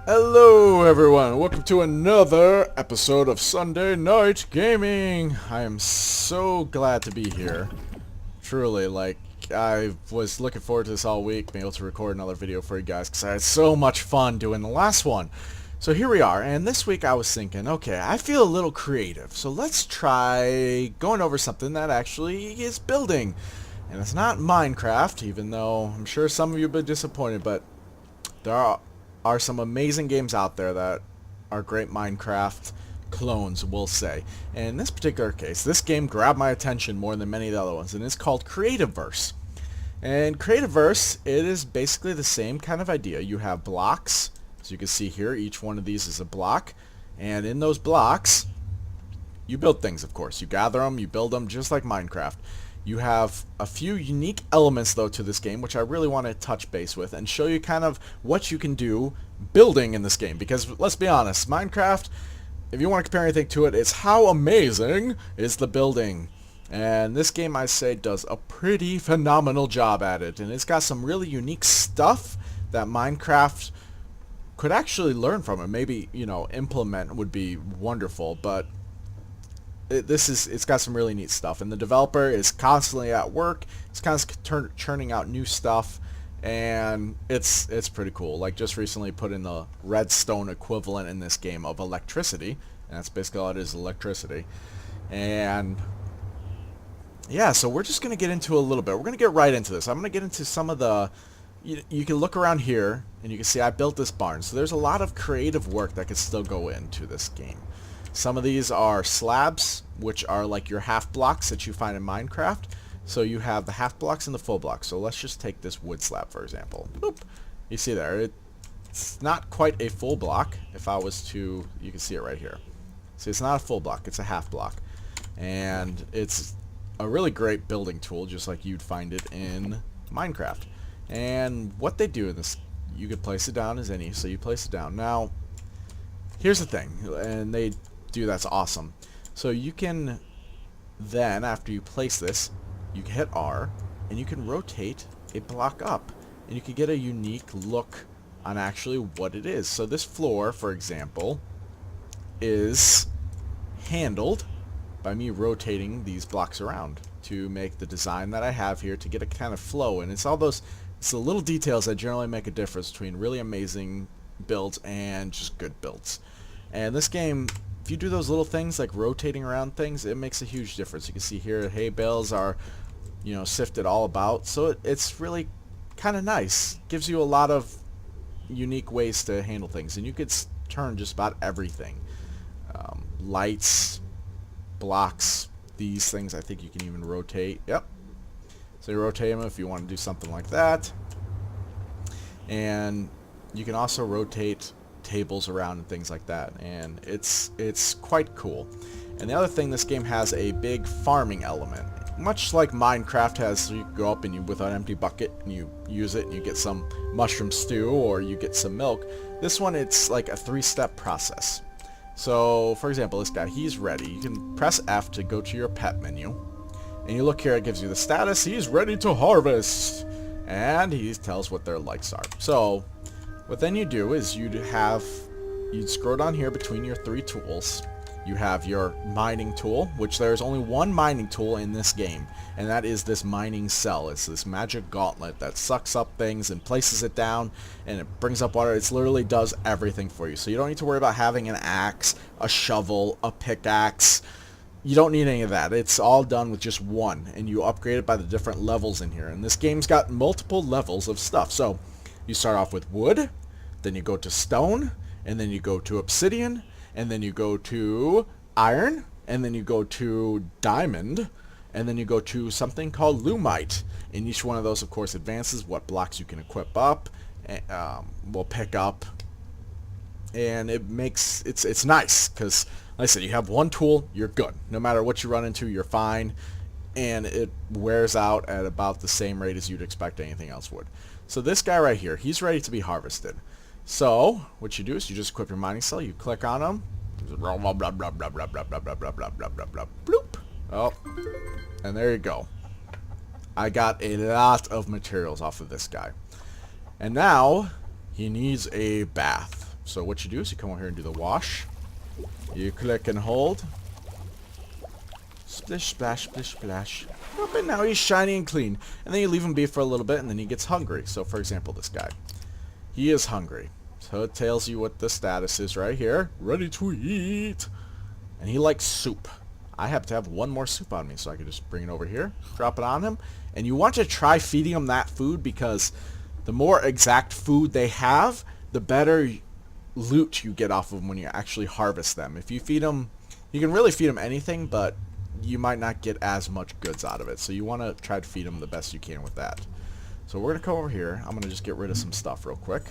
Hello everyone, welcome to another episode of Sunday Night Gaming. I am so glad to be here. Truly, I was looking forward to this all week, being able to record another video for you guys, because I had so much fun doing the last one. So here we are, and this week I was thinking, okay, I feel a little creative, so let's try going over something that actually is building. And it's not Minecraft, even though I'm sure some of you have been disappointed, but there are some amazing games out there that are great Minecraft clones, we'll say. And in this particular case, this game grabbed my attention more than many of the other ones, and it's called Creativerse. And Creativerse, it is basically the same kind of idea. You have blocks, as you can see here, each one of these is a block, and in those blocks, you build things, of course. You gather them, you build them, just like Minecraft. You have a few unique elements, though, to this game, which I really want to touch base with and show you kind of what you can do building in this game. Because, let's be honest, Minecraft, if you want to compare anything to it, it's how amazing is the building. And this game, I say, does a pretty phenomenal job at it. And it's got some really unique stuff that Minecraft could actually learn from, and maybe, implement would be wonderful. But it's got some really neat stuff, and the developer is constantly at work. It's constantly churning out new stuff, and it's pretty cool. Like, just recently put in the redstone equivalent in this game of electricity, and that's basically all it is, electricity. And yeah, so we're just gonna get into a little bit. We're gonna get right into this. I'm gonna get into some of the. You can look around here, and you can see I built this barn. So there's a lot of creative work that could still go into this game. Some of these are slabs, which are like your half blocks that you find in Minecraft. So you have the half blocks and the full blocks. So let's just take this wood slab, for example. Boop. You see there, it's not quite a full block. If I was to, you can see it right here. See, it's not a full block, it's a half block. And it's a really great building tool, just like you'd find it in Minecraft. And what they do in this, you could place it down as any, so you place it down. Now, here's the thing, and they do that's awesome. So you can then, after you place this, you can hit R, and you can rotate a block up, and you can get a unique look on actually what it is. So this floor, for example, is handled by me rotating these blocks around to make the design that I have here to get a kind of flow. And it's the little details that generally make a difference between really amazing builds and just good builds. And this game, if you do those little things like rotating around things, it makes a huge difference. You can see here hay bales are, sifted all about. So it's really kind of nice. Gives you a lot of unique ways to handle things. And you could turn just about everything. Lights, blocks, these things I think you can even rotate. Yep. So you rotate them if you want to do something like that. And you can also rotate tables around and things like that, and it's quite cool. And the other thing, this game has a big farming element, much like Minecraft has. So you go up and you, with an empty bucket, and you use it and you get some mushroom stew or you get some milk. This one, it's like a 3-step process. So for example, this guy, he's ready. You can press F to go to your pet menu, and you look here, it gives you the status. He's ready to harvest, and he tells what their likes are. So what then you do is you'd scroll down here between your 3 tools. You have your mining tool, which there's only one mining tool in this game, and that is this mining cell. It's this magic gauntlet that sucks up things and places it down, and it brings up water. It literally does everything for you. So you don't need to worry about having an axe, a shovel, a pickaxe. You don't need any of that. It's all done with just one, and you upgrade it by the different levels in here. And this game's got multiple levels of stuff. So you start off with wood, then you go to stone, and then you go to obsidian, and then you go to iron, and then you go to diamond, and then you go to something called lumite. And each one of those, of course, advances what blocks you can equip up, will pick up, and it's nice, because like I said, you have one tool, you're good. No matter what you run into, you're fine, and it wears out at about the same rate as you'd expect anything else would. So this guy right here, he's ready to be harvested. So what you do is you just equip your mining cell, you click on him, bloop. Oh, and there you go. I got a lot of materials off of this guy. And now he needs a bath. So what you do is you come over here and do the wash. You click and hold. Splish, splash, splish, splash. Whoop, and now he's shiny and clean. And then you leave him be for a little bit, and then he gets hungry. So for example, this guy. He is hungry. So it tells you what the status is right here. Ready to eat. And he likes soup. I happen to have one more soup on me, so I can just bring it over here, drop it on him. And you want to try feeding him that food, because the more exact food they have, the better loot you get off of them when you actually harvest them. If you feed them, you can really feed them anything, but you might not get as much goods out of it. So you want to try to feed them the best you can with that. So we're going to come over here. I'm going to just get rid of some stuff real quick.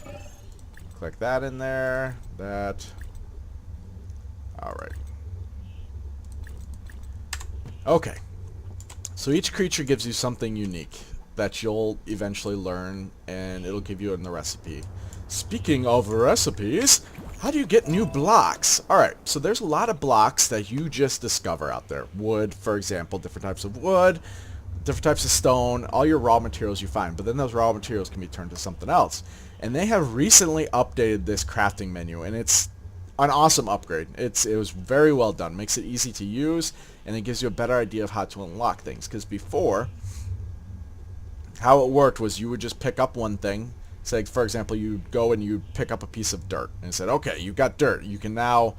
Click that in there. That. Alright. Okay. So each creature gives you something unique that you'll eventually learn, and it'll give you in the recipe. Speaking of recipes, how do you get new blocks? Alright, so there's a lot of blocks that you just discover out there. Wood, for example, different types of wood, different types of stone, all your raw materials you find. But then those raw materials can be turned to something else. And they have recently updated this crafting menu, and it's an awesome upgrade. It was very well done. Makes it easy to use, and it gives you a better idea of how to unlock things. Because before, how it worked was you would just pick up one thing. Say, for example, you'd go and you'd pick up a piece of dirt, and it said, okay, you got dirt. You can now,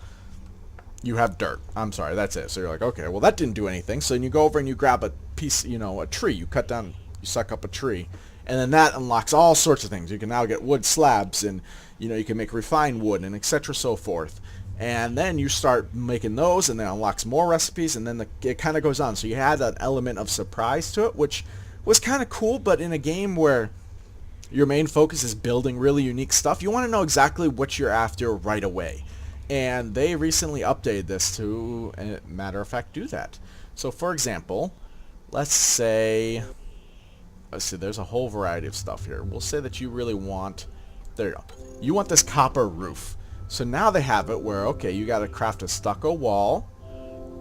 you have dirt. I'm sorry, that's it. So you're like, okay, well, that didn't do anything. So then you go over and you grab a piece, you know, a tree. You cut down, you suck up a tree. And then that unlocks all sorts of things. You can now get wood slabs, and, you know, you can make refined wood, and etc. so forth. And then you start making those, and then it unlocks more recipes, and then it kind of goes on. So you had an element of surprise to it, which was kind of cool, but in a game where your main focus is building really unique stuff, you want to know exactly what you're after right away. And they recently updated this to, matter of fact, do that. So for example, let's see, there's a whole variety of stuff here. We'll say that you really want, there you go. You want this copper roof. So now they have it where, okay, you got to craft a stucco wall,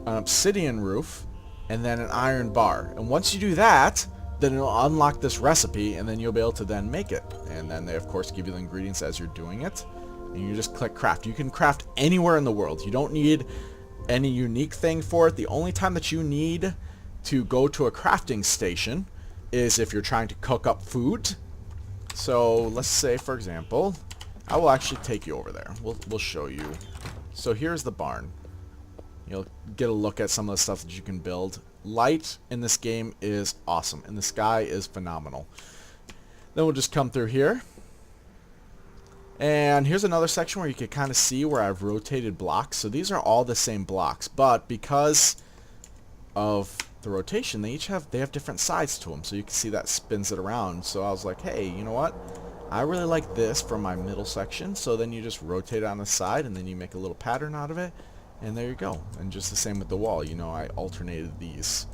an obsidian roof, and then an iron bar. And once you do that, then it'll unlock this recipe, and then you'll be able to then make it. And then they, of course, give you the ingredients as you're doing it. And you just click craft. You can craft anywhere in the world. You don't need any unique thing for it. The only time that you need to go to a crafting station is if you're trying to cook up food. So let's say, for example, I will actually take you over there. We'll show you. So here's the barn. You'll get a look at some of the stuff that you can build. Light in this game is awesome, and the sky is phenomenal. Then we'll just come through here. And here's another section where you can kind of see where I've rotated blocks. So these are all the same blocks, but because of the rotation, they have different sides to them. So you can see that spins it around. So I was like, hey, you know what? I really like this for my middle section. So then you just rotate it on the side, and then you make a little pattern out of it. And there you go. And just the same with the wall. You know, I alternated these.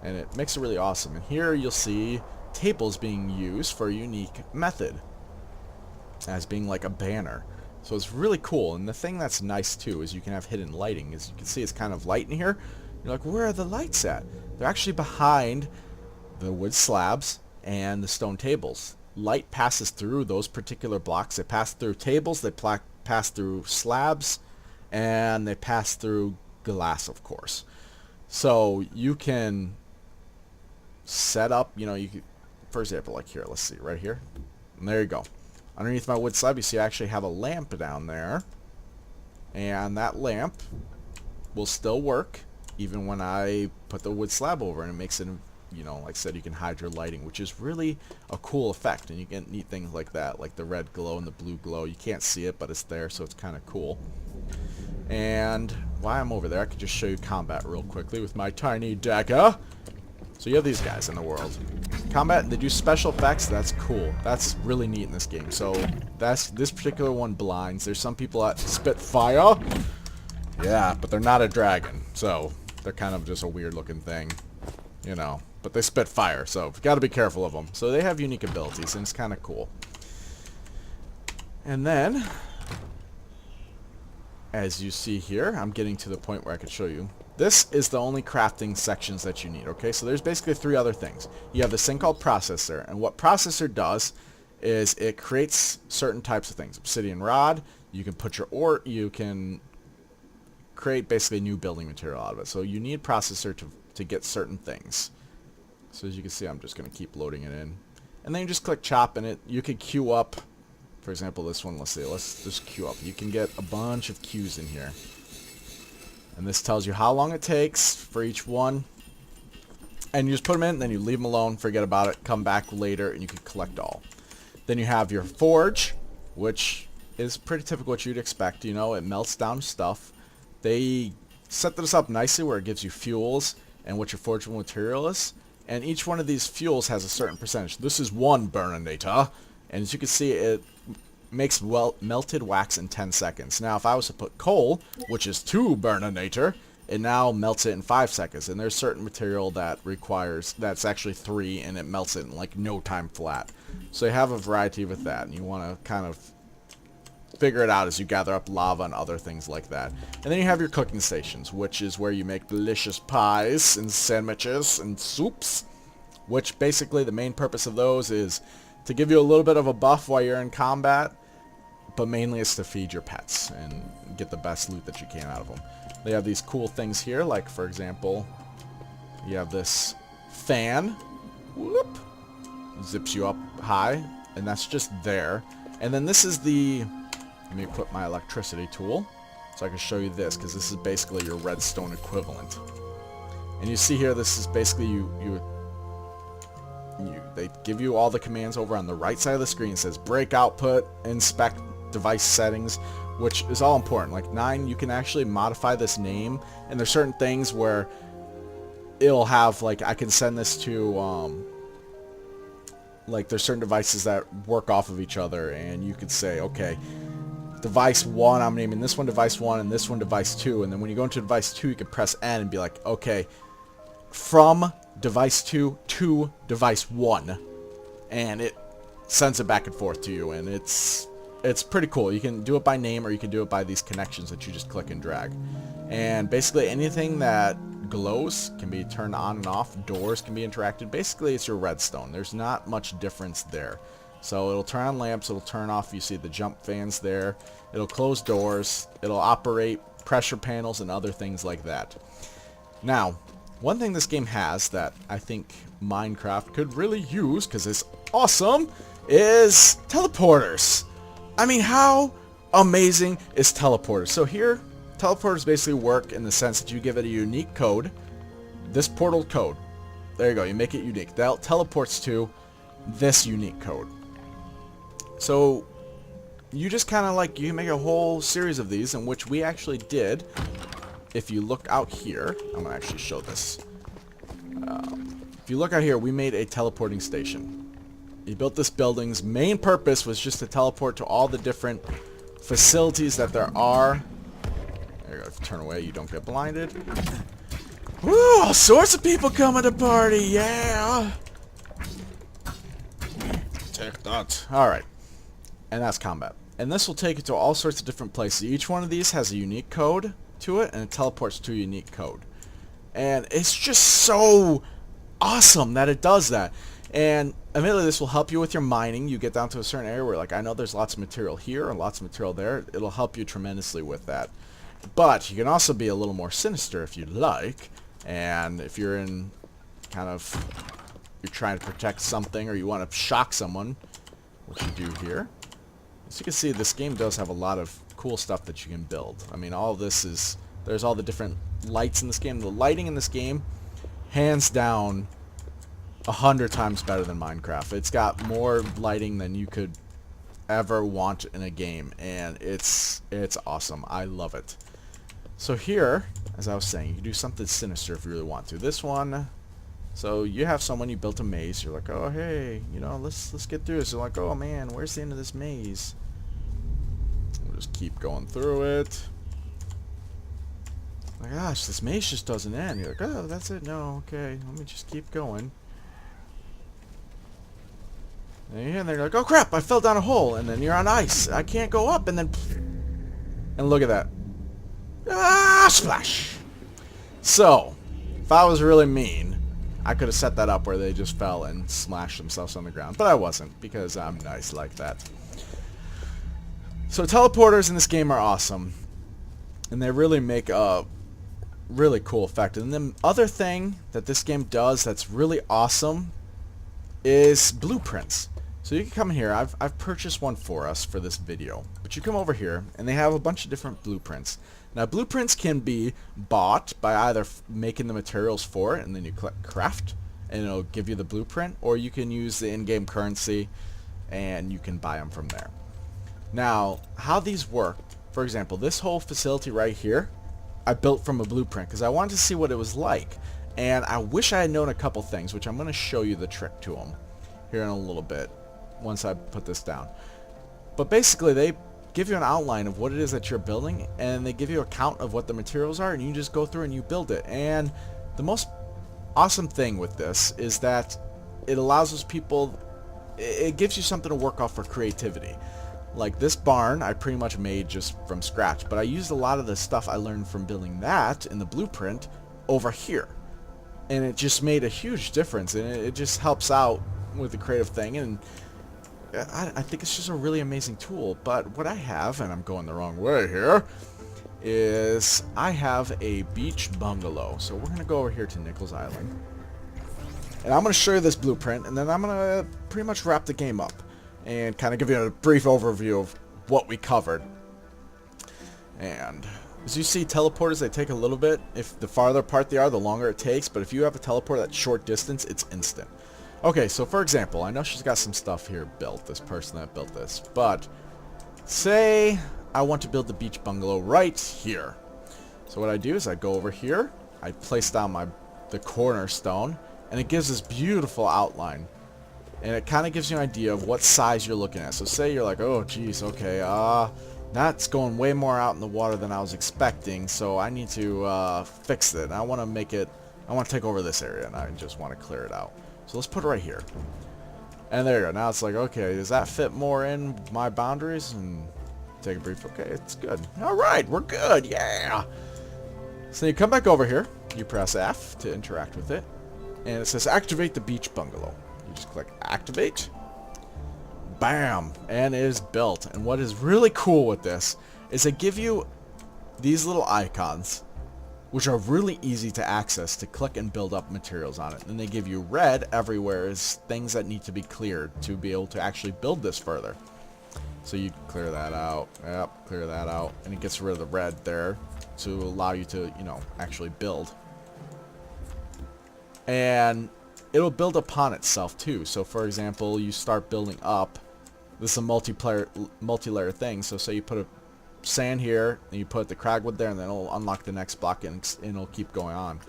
And it makes it really awesome. And here you'll see tables being used for a unique method, as being like a banner. So it's really cool. And the thing that's nice too is you can have hidden lighting. As you can see, it's kind of light in here. You're like, where are the lights at? They're actually behind the wood slabs and the stone tables. Light passes through those particular blocks. They pass through tables, they pass through slabs, and they pass through glass, of course. So you can set up, you know, you can, for example, like here, let's see, right here. And there you go. Underneath my wood slab, you see I actually have a lamp down there. And that lamp will still work even when I put the wood slab over, and it makes it, you know, like I said, you can hide your lighting, which is really a cool effect. And you get neat things like that, like the red glow and the blue glow. You can't see it, but it's there, so it's kind of cool. And while I'm over there, I could just show you combat real quickly with my tiny dagger. So you have these guys in the world. Combat, they do special effects. That's cool. That's really neat in this game. So this particular one blinds. There's some people that spit fire. Yeah, but they're not a dragon. So they're kind of just a weird looking thing, you know. But they spit fire, so you've got to be careful of them. So they have unique abilities, and it's kind of cool. And then, as you see here, I'm getting to the point where I could show you. This is the only crafting sections that you need, okay? So there's basically three other things. You have this thing called processor, and what processor does is it creates certain types of things. Obsidian rod, you can put your ore, you can create basically new building material out of it. So you need processor to get certain things. So as you can see, I'm just going to keep loading it in. And then you just click chop and you can queue up. For example, this one, let's just queue up. You can get a bunch of queues in here. And this tells you how long it takes for each one. And you just put them in, and then you leave them alone, forget about it, come back later, and you can collect all. Then you have your forge, which is pretty typical what you'd expect. You know, it melts down stuff. They set this up nicely where it gives you fuels and what your forgeable material is. And each one of these fuels has a certain percentage. This is 1 burninator. And as you can see, it makes melted wax in 10 seconds. Now, if I was to put coal, which is 2 burninator, it now melts it in 5 seconds. And there's certain material that that's actually 3, and it melts it in like no time flat. So you have a variety with that, and you want to kind of figure it out as you gather up lava and other things like that. And then you have your cooking stations, which is where you make delicious pies and sandwiches and soups, which basically the main purpose of those is to give you a little bit of a buff while you're in combat, but mainly it's to feed your pets and get the best loot that you can out of them. They have these cool things here, like for example, you have this fan, whoop, zips you up high, and that's just there. And then this is let me equip my electricity tool so I can show you this, because this is basically your redstone equivalent. And you see here, this is basically they give you all the commands over on the right side of the screen. It says break output, inspect device settings, which is all important. Like 9, you can actually modify this name, and there's certain things where it'll have, like, I can send this to like there's certain devices that work off of each other, and you could say, okay, device 1, I'm naming this one device 1 and this one device 2, and then when you go into device 2, you can press N and be like, okay, from device 2 to device 1, and it sends it back and forth to you, and it's pretty cool. You can do it by name, or you can do it by these connections that you just click and drag. And basically anything that glows can be turned on and off. Doors can be interacted. Basically it's your redstone. There's not much difference there. So it'll turn on lamps, it'll turn off, you see the jump fans there, it'll close doors, it'll operate pressure panels and other things like that. Now, one thing this game has that I think Minecraft could really use, because it's awesome, is teleporters. I mean, how amazing is teleporters? So here, teleporters basically work in the sense that you give it a unique code, this portal code. There you go, you make it unique. That teleports to this unique code. So you just kind of like, you can make a whole series of these, in which we actually did. If you look out here, I'm going to actually show this. If you look out here, we made a teleporting station. You built this building's main purpose was just to teleport to all the different facilities that there are. There you go, if you turn away, you don't get blinded. Woo, all sorts of people coming to party, yeah! Take that. Alright. And that's combat. And this will take you to all sorts of different places. Each one of these has a unique code to it, and it teleports to a unique code. And it's just so awesome that it does that. And admittedly, this will help you with your mining. You get down to a certain area where, like, I know there's lots of material here and lots of material there. It'll help you tremendously with that. But you can also be a little more sinister if you'd like. And if you're in kind of, you're trying to protect something, or you want to shock someone, which you do here. As you can see, this game does have a lot of cool stuff that you can build. I mean, all of this is, there's all the different lights in this game. The lighting in this game, hands down, 100 times better than Minecraft. It's got more lighting than you could ever want in a game, and it's awesome. I love it. So here, as I was saying, you can do something sinister if you really want to. This one, so you have someone, you built a maze. You're like, oh hey, you know, let's get through this. You're like, oh man, where's the end of this maze? We'll just keep going through it. My gosh, this maze just doesn't end. You're like, oh, that's it. No, okay, let me just keep going. And they're like, oh crap, I fell down a hole, and then you're on ice. I can't go up, and then, and look at that. Ah, splash. So, if I was really mean, I could have set that up where they just fell and smashed themselves on the ground, but I wasn't because I'm nice like that. So teleporters in this game are awesome, and they really make a really cool effect. And the other thing that this game does that's really awesome is blueprints. So you can come here. I've purchased one for us for this video, but you come over here and they have a bunch of different blueprints. Now blueprints can be bought by either making the materials for it and then you click craft and it'll give you the blueprint, or you can use the in-game currency and you can buy them from there. Now how these work, for example, this whole facility right here I built from a blueprint because I wanted to see what it was like, and I wish I had known a couple things, which I'm going to show you the trick to them here in a little bit once I put this down. But basically they give you an outline of what it is that you're building, and they give you a count of what the materials are, and you just go through and you build it. And the most awesome thing with this is that it allows those people, it gives you something to work off for creativity. Like this barn I pretty much made just from scratch, but I used a lot of the stuff I learned from building that in the blueprint over here, and it just made a huge difference, and it just helps out with the creative thing. And I think it's just a really amazing tool. But what I have, and I'm going the wrong way here, is I have a beach bungalow. So we're gonna go over here to Nichols Island, and I'm gonna show you this blueprint, and then I'm gonna pretty much wrap the game up and kind of give you a brief overview of what we covered. And as you see, teleporters, they take a little bit. If the farther apart they are, the longer it takes, but if you have a teleport at short distance, it's instant. Okay, so for example, I know she's got some stuff here built, this person that built this, but say I want to build the beach bungalow right here. So what I do is I go over here, I place down the cornerstone, and it gives this beautiful outline. And it kind of gives you an idea of what size you're looking at. So say you're like, oh geez, okay, that's going way more out in the water than I was expecting, so I need to fix it. I want to make it, I want to take over this area, and I just want to clear it out. So let's put it right here. And there you go. Now it's like, okay, does that fit more in my boundaries? And take a brief, okay, it's good. Alright, we're good, yeah! So you come back over here, you press F to interact with it, and it says activate the beach bungalow. Just click activate. Bam! And it is built. And what is really cool with this is they give you these little icons, which are really easy to access to click and build up materials on it. And they give you red everywhere as things that need to be cleared to be able to actually build this further. So you clear that out. Yep, clear that out. And it gets rid of the red there to allow you to, you know, actually build. And it'll build upon itself too. So for example, you start building up. This is a multi-layer thing. So say you put a sand here, and you put the cragwood there, and then it'll unlock the next block, and it'll keep going on.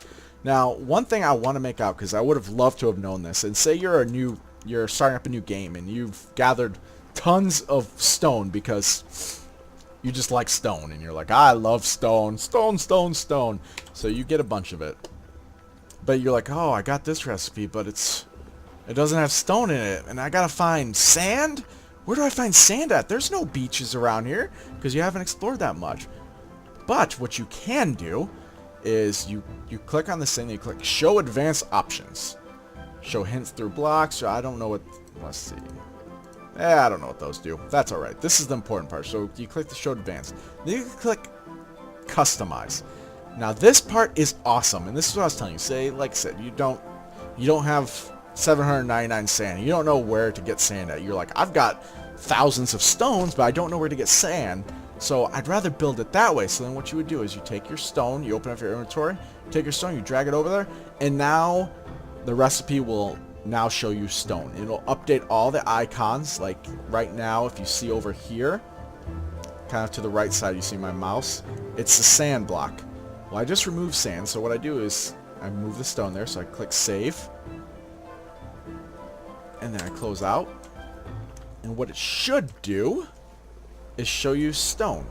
Now, one thing I want to make out, because I would have loved to have known this, and say you're starting up a new game, and you've gathered tons of stone because you just like stone, and you're like, I love stone, stone, stone, stone. So you get a bunch of it. But you're like, oh, I got this recipe, but it doesn't have stone in it, and I gotta find sand? Where do I find sand at? There's no beaches around here, because you haven't explored that much. But what you can do is you click on this thing, and you click show advanced options. Show hints through blocks. So I don't know what, let's see. I don't know what those do. That's alright. This is the important part. So you click the show advanced. Then you click customize. Now this part is awesome, and this is what I was telling you. Say, like I said, you don't have 799 sand. You don't know where to get sand at. You're like, I've got thousands of stones, but I don't know where to get sand. So I'd rather build it that way. So then what you would do is you take your stone, you open up your inventory, take your stone, you drag it over there, and now the recipe will now show you stone. It'll update all the icons. Like right now, if you see over here, kind of to the right side, you see my mouse. It's the sand block. Well, I just removed sand, so what I do is I move the stone there, so I click save, and then I close out, and what it should do is show you stone.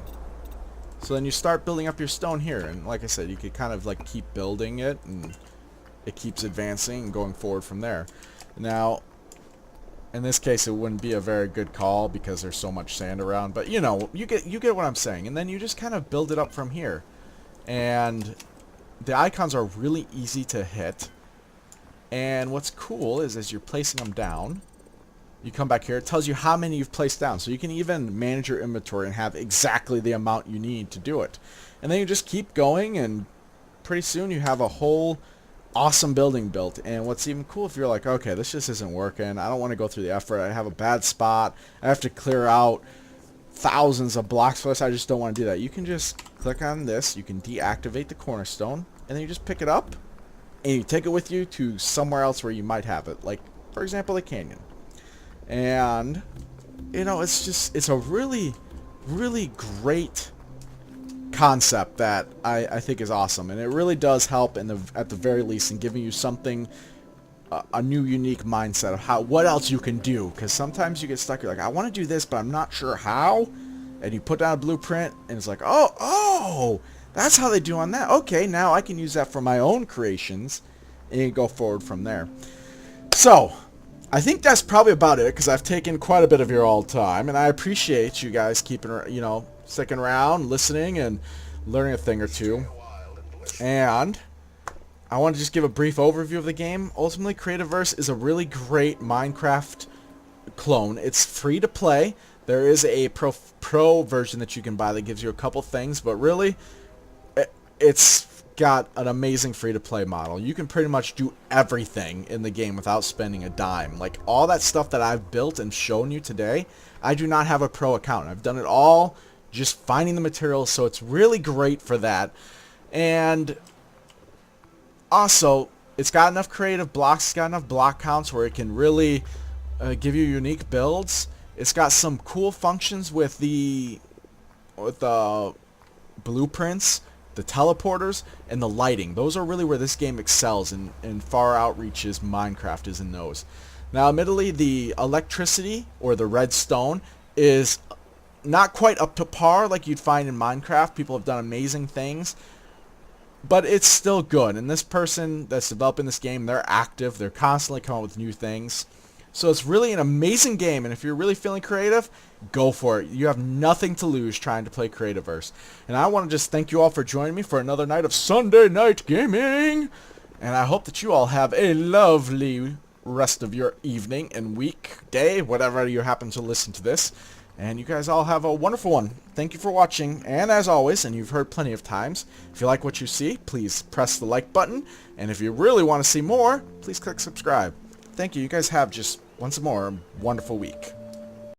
So then you start building up your stone here, and like I said, you could kind of like keep building it, and it keeps advancing and going forward from there. Now, in this case, it wouldn't be a very good call because there's so much sand around, but you know, you get what I'm saying, and then you just kind of build it up from here. And the icons are really easy to hit. And what's cool is as you're placing them down, you come back here, it tells you how many you've placed down. So you can even manage your inventory and have exactly the amount you need to do it. And then you just keep going, and pretty soon you have a whole awesome building built. And what's even cool, if you're like, okay, this just isn't working, I don't want to go through the effort, I have a bad spot, I have to clear out thousands of blocks for this, I just don't want to do that. You can just click on this, you can deactivate the cornerstone, and then you just pick it up, and you take it with you to somewhere else where you might have it. Like, for example, a canyon. And, you know, it's a really, really great concept that I think is awesome, and it really does help at the very least in giving you something, a new unique mindset of what else you can do, because sometimes you get stuck, you're like, I want to do this but I'm not sure how, and you put down a blueprint and it's like, oh, that's how they do on that, okay, now I can use that for my own creations, and you go forward from there. So I think that's probably about it, because I've taken quite a bit of your all time, and I appreciate you guys keeping, you know, sticking around, listening, and learning a thing or two. And I want to just give a brief overview of the game. Ultimately, Creativerse is a really great Minecraft clone. It's free to play. There is a pro version that you can buy that gives you a couple things, but really, it's got an amazing free-to-play model. You can pretty much do everything in the game without spending a dime. Like, all that stuff that I've built and shown you today, I do not have a pro account. I've done it all just finding the materials, so it's really great for that. And also, it's got enough creative blocks, it's got enough block counts where it can really give you unique builds. It's got some cool functions with the blueprints, the teleporters, and the lighting. Those are really where this game excels, and far outreaches Minecraft is in those. Now, admittedly, the electricity, or the redstone, is not quite up to par like you'd find in Minecraft. People have done amazing things, but it's still good. And this person that's developing this game, they're active. They're constantly coming up with new things. So it's really an amazing game, and if you're really feeling creative, go for it. You have nothing to lose trying to play Creativerse. And I want to just thank you all for joining me for another night of Sunday Night Gaming. And I hope that you all have a lovely rest of your evening and week, day, whatever you happen to listen to this. And you guys all have a wonderful one. Thank you for watching. And as always, and you've heard plenty of times, if you like what you see, please press the like button. And if you really want to see more, please click subscribe. Thank you. You guys have just once more a wonderful week.